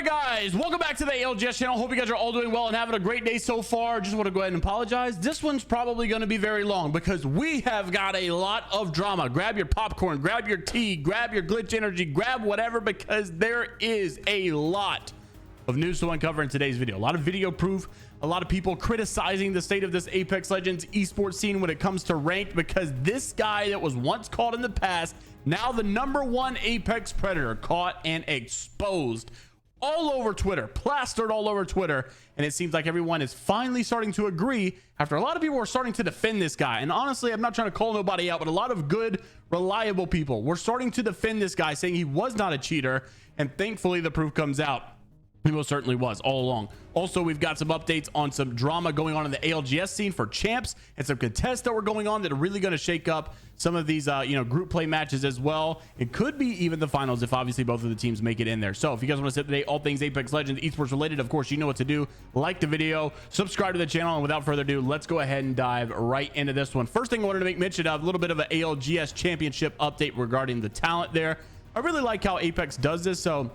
right, guys, welcome back to the ALGS channel. Hope you guys are all doing well and having a great day so far. Just want to go ahead and apologize. This one's probably going to be very long because we have got a lot of drama. Grab your popcorn, grab your tea, grab your glitch energy, grab whatever, because there is a lot of news to uncover in today's video. A lot of video proof, a lot of people criticizing the state of this Apex Legends esports scene when it comes to ranked, because this guy that was once caught in the past, now the #1 Apex predator, caught and exposed all over Twitter, plastered all over Twitter. And it seems like everyone is finally starting to agree after a lot of people are starting to defend this guy. And honestly, I'm not trying to call nobody out, but a lot of good, reliable people were starting to defend this guy, saying he was not a cheater. And thankfully the proof comes out. He most certainly was all along. Also, we've got some updates on some drama going on in the ALGS scene for champs, and some contests that were going on that are really going to shake up some of these group play matches as well. It could be even the finals if obviously both of the teams make it in there. So if you guys want to sit today, all things Apex Legends esports related, of course, you know what to do. Like the video, subscribe to the channel, and without further ado, let's go ahead and dive right into this one. First thing I wanted to make mention of, a little bit of an ALGS championship update regarding the talent there. I really like how Apex does this. So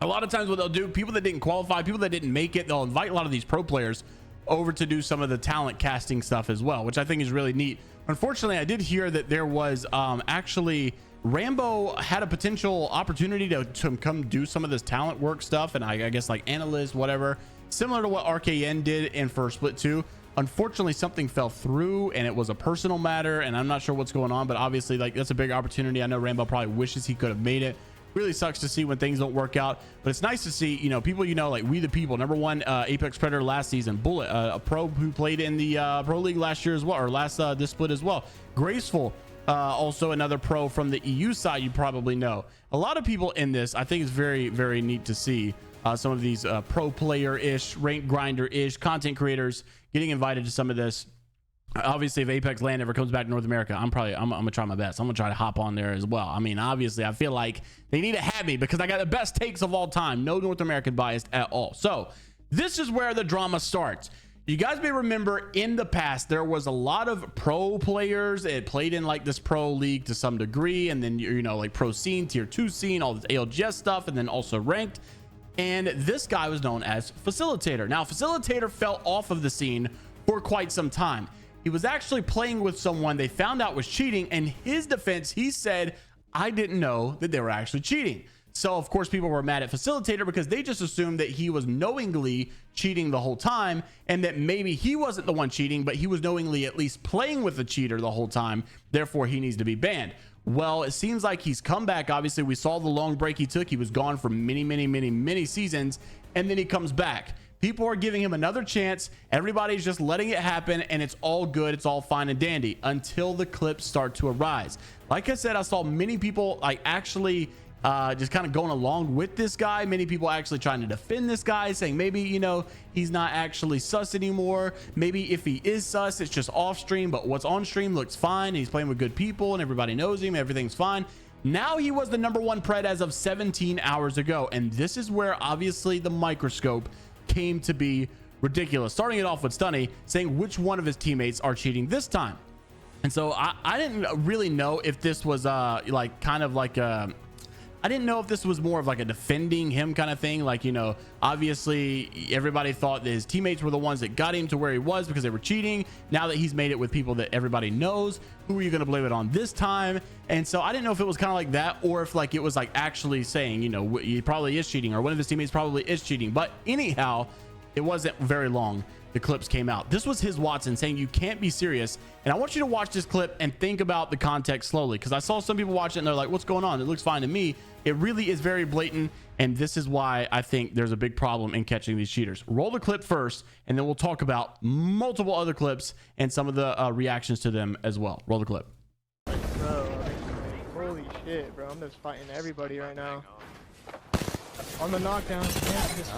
a lot of times what they'll do, people that didn't qualify, people that didn't make it, they'll invite a lot of these pro players over to do some of the talent casting stuff as well, which I think is really neat. Unfortunately, I did hear that there was actually Rambo had a potential opportunity to come do some of this talent work stuff, and I guess like analyst, whatever, similar to what Rkn did in for Split 2. Unfortunately, something fell through and it was a personal matter, and I'm not sure what's going on, but obviously like that's a big opportunity. I know Rambo probably wishes he could have made it. Really sucks to see when things don't work out, but it's nice to see, you know, people, you know, like We The People, #1 Apex Predator last season, Bullet, a pro who played in the pro league last year as well, or last this split as well. Graceful, also another pro from the EU side, you probably know. A lot of people in this. I think it's very, very neat to see some of these pro player-ish, rank grinder-ish content creators getting invited to some of this. Obviously, if Apex Land ever comes back to North America, I'm gonna try my best. I'm gonna try to hop on there as well. I mean, obviously, I feel like they need to have me because I got the best takes of all time. No North American bias at all. So this is where the drama starts. You guys may remember in the past there was a lot of pro players that played in like this pro league to some degree, and then you know, like pro scene, tier 2 scene, all this ALGS stuff, and then also ranked. And this guy was known as Facilitator. Now, Facilitator fell off of the scene for quite some time. He was actually playing with someone they found out was cheating. In his defense, he said, I didn't know that they were actually cheating. So of course people were mad at Facilitator because they just assumed that he was knowingly cheating the whole time, and that maybe he wasn't the one cheating, but he was knowingly at least playing with the cheater the whole time. Therefore he needs to be banned. Well, it seems like he's come back. Obviously we saw the long break he took. He was gone for many seasons, and then he comes back. People are giving him another chance. Everybody's just letting it happen, and it's all good. It's all fine and dandy until the clips start to arise. Like I said, I saw many people like actually just kind of going along with this guy. Many people actually trying to defend this guy, saying maybe, you know, he's not actually sus anymore. Maybe if he is sus, it's just off stream, but what's on stream looks fine. And he's playing with good people and everybody knows him. Everything's fine. Now he was the #1 pred as of 17 hours ago. And this is where obviously the microscope came to be ridiculous, starting it off with Stunny saying which one of his teammates are cheating this time. And so I didn't really know if this was like kind of like I didn't know if this was more of like a defending him kind of thing. Like, you know, obviously everybody thought that his teammates were the ones that got him to where he was because they were cheating. Now that he's made it with people that everybody knows, who are you going to blame it on this time? And so I didn't know if it was kind of like that, or if like it was like actually saying, you know, he probably is cheating, or one of his teammates probably is cheating. But anyhow, it wasn't very long. The clips came out. This was HisWattson saying you can't be serious. And I want you to watch this clip and think about the context slowly, because I saw some people watch it and they're like, what's going on? It looks fine to me. It really is very blatant, and this is why I think there's a big problem in catching these cheaters. Roll the clip first, and then we'll talk about multiple other clips and some of the reactions to them as well. Roll the clip. Bro, holy shit, bro. I'm just fighting everybody right now. On the knockdown,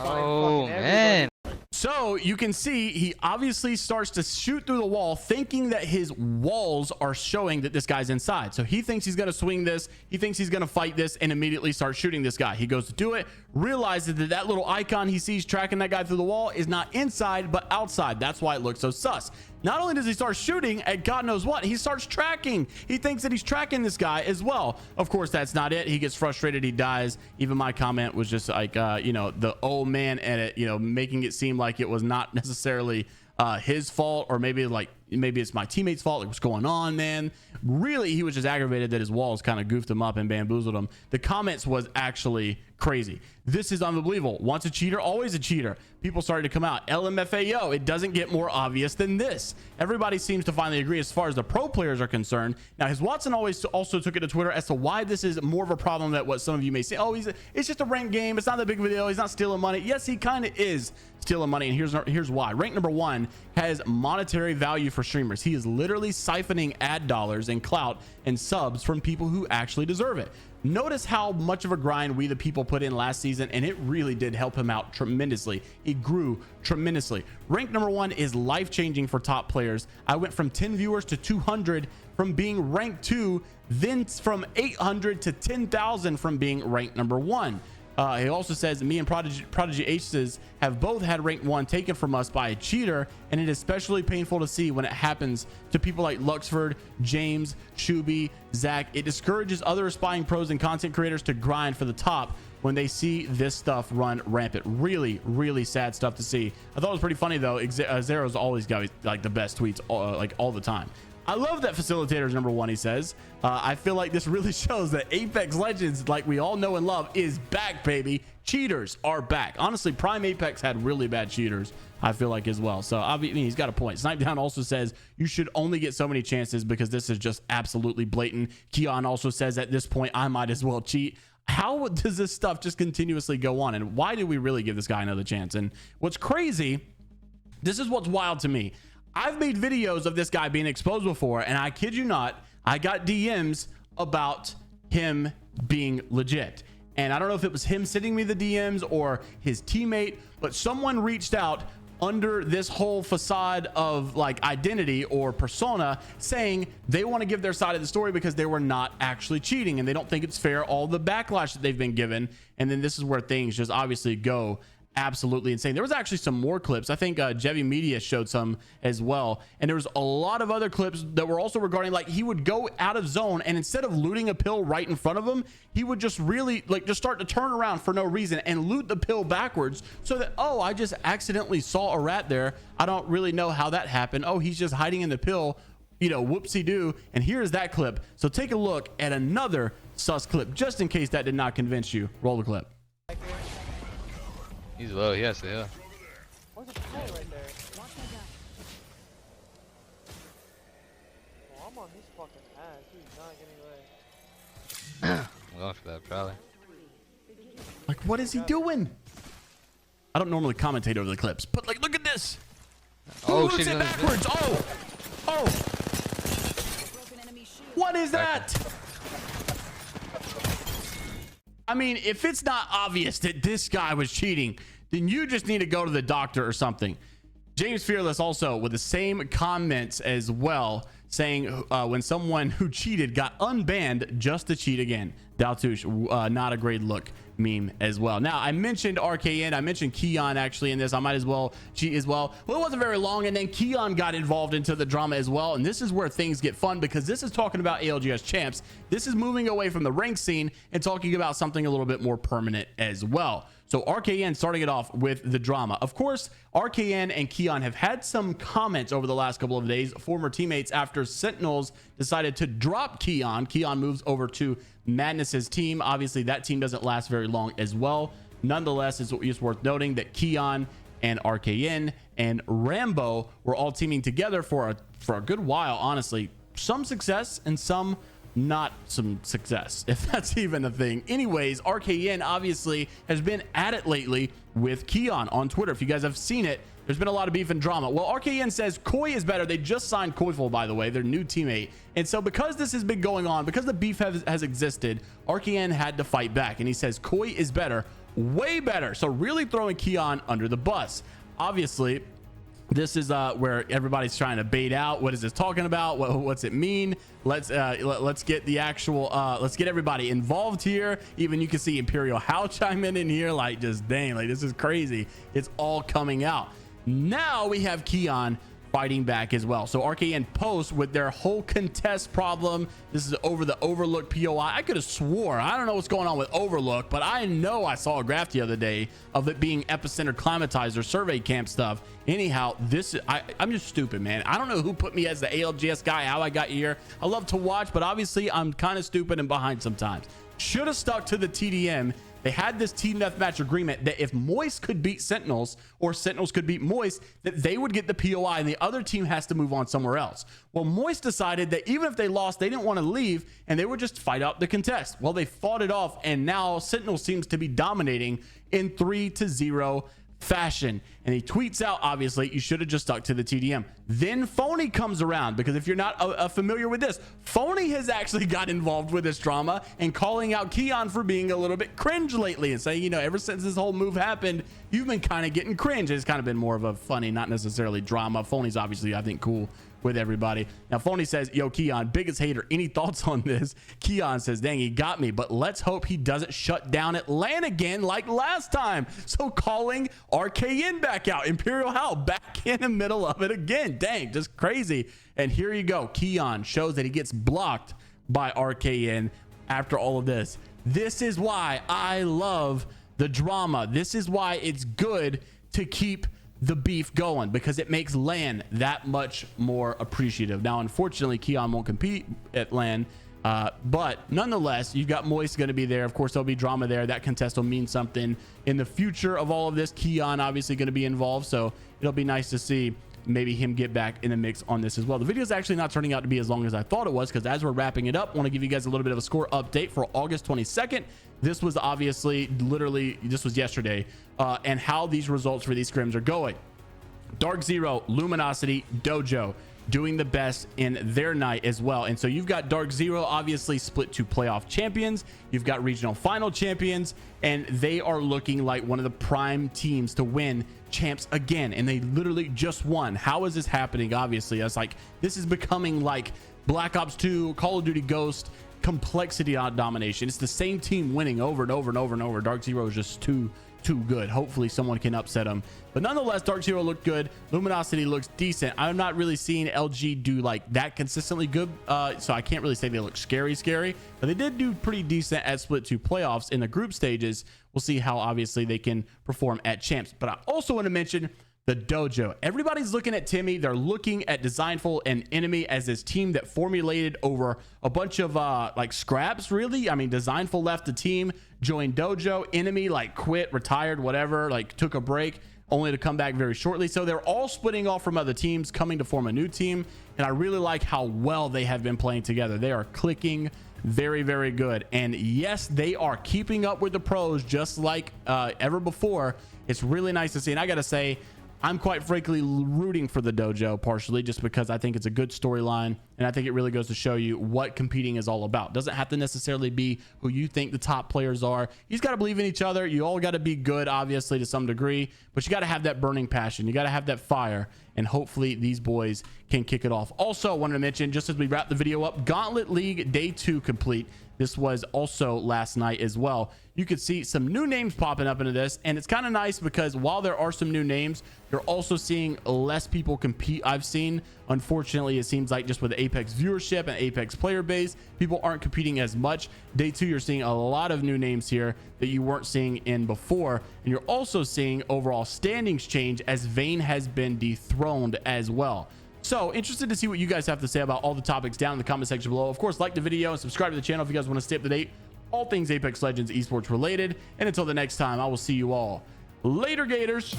oh man. So you can see he obviously starts to shoot through the wall, thinking that his walls are showing that this guy's inside. So he thinks he's going to swing this. He thinks he's going to fight this, and immediately starts shooting this guy. He goes to do it, realizes that that little icon he sees tracking that guy through the wall is not inside, but outside. That's why it looks so sus. Not only does he start shooting at God knows what, he starts tracking. He thinks that he's tracking this guy as well. Of course, that's not it. He gets frustrated. He dies. Even my comment was just like, you know, the old man edit, you know, making it seem like it was not necessarily his fault, or maybe it's my teammate's fault. Like, what's going on, man? Really, he was just aggravated that his walls kind of goofed him up and bamboozled him. The comments was actually crazy. This is unbelievable. Once a cheater, always a cheater. People started to come out. LMFAO, it doesn't get more obvious than this. Everybody seems to finally agree as far as the pro players are concerned. Now, HisWattson also took it to Twitter as to why this is more of a problem than what some of you may say. Oh, it's just a ranked game. It's not that big of a deal. He's not stealing money. Yes, he kind of is stealing money, and here's why. Rank number 1 has monetary value for streamers. He is literally siphoning ad dollars and clout and subs from people who actually deserve it. Notice how much of a grind we the people put in last season, and it really did help him out tremendously. He grew tremendously. Rank number 1 is life-changing for top players. I went from 10 viewers to 200 from being rank 2, then from 800 to 10,000 from being rank number 1. He also says, me and Prodigy Aces have both had rank 1 taken from us by a cheater, and it is especially painful to see when it happens to people like Luxford, James, Shuby, Zach. It discourages other aspiring pros and content creators to grind for the top when they see this stuff run rampant. Really, really sad stuff to see. I thought it was pretty funny though. Zero's always got like the best tweets like all the time. I love that facilitator's number 1, he says. I feel like this really shows that Apex Legends, like we all know and love, is back, baby. Cheaters are back. Honestly, Prime Apex had really bad cheaters, I feel like, as well. So I mean, he's got a point. Snipedown also says you should only get so many chances because this is just absolutely blatant. Keon also says at this point, I might as well cheat. How does this stuff just continuously go on? And why do we really give this guy another chance? And what's crazy, this is what's wild to me. I've made videos of this guy being exposed before, and I kid you not, I got DMs about him being legit. And I don't know if it was him sending me the DMs or his teammate, but someone reached out under this whole facade of like identity or persona, saying they want to give their side of the story because they were not actually cheating and they don't think it's fair, all the backlash that they've been given. And then this is where things just obviously go absolutely insane. There was actually some more clips. I think Jevy Media showed some as well, and there was a lot of other clips that were also regarding, like, he would go out of zone, and instead of looting a pill right in front of him, he would just really like just start to turn around for no reason and loot the pill backwards, so that, oh, I just accidentally saw a rat there, I don't really know how that happened, oh, he's just hiding in the pill, you know, whoopsie doo. And here's that clip. So take a look at another sus clip just in case that did not convince you. Roll the clip. He's low, yes, yeah. What's the play right there? Oh, I'm on his fucking ass. He's not getting away. I'm going for that, probably. Like, what is he doing? I don't normally commentate over the clips, but like, look at this. Oh, shit, it backwards. Oh. What is that? I mean, if it's not obvious that this guy was cheating, then you just need to go to the doctor or something. James Fearless also with the same comments as well, saying when someone who cheated got unbanned just to cheat again. Daltouche, not a great look meme as well. Now, I mentioned Rkn, I mentioned Keon actually in this. I might as well cheat as well. Well, it wasn't very long, and then Keon got involved into the drama as well, and this is where things get fun, because this is talking about ALGS champs. This is moving away from the rank scene and talking about something a little bit more permanent as well. So Rkn starting it off with the drama. Of course, Rkn and Keon have had some comments over the last couple of days, former teammates, after Sentinels decided to drop Keon. Keon moves over to Madness's team. Obviously, that team doesn't last very long as well. Nonetheless, it's just worth noting that Keon and Rkn and Rambo were all teaming together for a good while, honestly. Some success and some not some success, if that's even a thing. Anyways, Rkn obviously has been at it lately with Keon on Twitter. If you guys have seen it, there's been a lot of beef and drama. Well, Rkn says Koi is better. They just signed Koiful, by the way, their new teammate. And so because this has been going on, because the beef has existed, Rkn had to fight back. And he says Koi is better, way better. So really throwing Keon under the bus. Obviously, this is where everybody's trying to bait out. What is this talking about? What's it mean? Let's get the actual let's get everybody involved here. Even you can see Imperial How chiming in here, like, just dang, like, this is crazy. It's all coming out. Now we have Keon fighting back as well. So Rkn posts with their whole contest problem. This is over the Overlook POI. I could have swore, I don't know what's going on with Overlook, but I know I saw a graph the other day of it being epicenter climatizer survey camp stuff. Anyhow, this I'm just stupid, man. I don't know who put me as the ALGS guy, how I got here. I love to watch, but obviously I'm kind of stupid and behind sometimes. Should have stuck to the TDM. They had this team deathmatch agreement that if Moist could beat Sentinels or Sentinels could beat Moist, that they would get the POI and the other team has to move on somewhere else. Well, Moist decided that even if they lost, they didn't want to leave and they would just fight out the contest. Well, they fought it off, and now Sentinel seems to be dominating in 3-0 fashion. And he tweets out, obviously, you should have just stuck to the TDM. Then Phony comes around, because if you're not familiar with this, Phony has actually got involved with this drama and calling out Keon for being a little bit cringe lately and saying, you know, ever since this whole move happened, you've been kind of getting cringe. It's kind of been more of a funny, not necessarily drama. Phony's obviously, I think, cool with everybody. Now Phony says, yo, Keon, biggest hater, any thoughts on this? Keon says, dang, he got me, but let's hope he doesn't shut down Atlanta again like last time. So calling Rkn back out, Imperial Howl back in the middle of it again. Dang, just crazy. And here you go, Keon shows that he gets blocked by Rkn after all of this. This is why I love the drama. This is why it's good to keep the beef going, because it makes LAN that much more appreciative. Now, unfortunately, Keon won't compete at LAN, but nonetheless, you've got Moist going to be there. Of course, there'll be drama there. That contest will mean something in the future of all of this. Keon obviously going to be involved, so it'll be nice to see maybe him get back in the mix on this as well. The video is actually not turning out to be as long as I thought it was, because as we're wrapping it up, I want to give you guys a little bit of a score update for August 22nd. This was obviously literally, this was yesterday, and how these results for these scrims are going. Dark Zero, Luminosity, Dojo doing the best in their night as well. And so you've got Dark Zero obviously split to playoff champions. You've got regional final champions, and they are looking like one of the prime teams to win champs again. And they literally just won. How is this happening? Obviously, that's like, this is becoming like Black Ops 2, Call of Duty Ghost complexity domination. It's the same team winning over and over and over and over. Dark Zero is just too good. Hopefully someone can upset them, but nonetheless, Dark Zero looked good. Luminosity looks decent. I'm not really seeing LG do like that consistently good, so I can't really say they look scary, but they did do pretty decent at split 2 playoffs in the group stages. We'll see how obviously they can perform at champs. But I also want to mention the Dojo. Everybody's looking at Timmy. They're looking at Designful and Enemy as this team that formulated over a bunch of like scraps, really. I mean, Designful left the team, joined Dojo. Enemy like quit, retired, whatever, like took a break, only to come back very shortly. So they're all splitting off from other teams, coming to form a new team. And I really like how well they have been playing together. They are clicking very, very good. And yes, they are keeping up with the pros just like ever before. It's really nice to see. And I got to say, I'm quite frankly rooting for the Dojo, partially just because I think it's a good storyline, and I think it really goes to show you what competing is all about. Doesn't have to necessarily be who you think the top players are. You just got to believe in each other. You all got to be good, obviously, to some degree, but you got to have that burning passion. You got to have that fire, and hopefully these boys can kick it off. Also, I wanted to mention, just as we wrap the video up, Gauntlet League Day 2 complete. This was also last night as well. You could see some new names popping up into this, and it's kind of nice because while there are some new names, you're also seeing less people compete. I've seen, unfortunately, it seems like just with the Apex viewership and Apex player base, people aren't competing as much. Day 2, you're seeing a lot of new names here that you weren't seeing in before, and you're also seeing overall standings change as Vayne has been dethroned as well. So interested to see what you guys have to say about all the topics down in the comment section below. Of course, like the video and subscribe to the channel if you guys want to stay up to date, all things Apex Legends esports related. And until the next time, I will see you all later, Gators.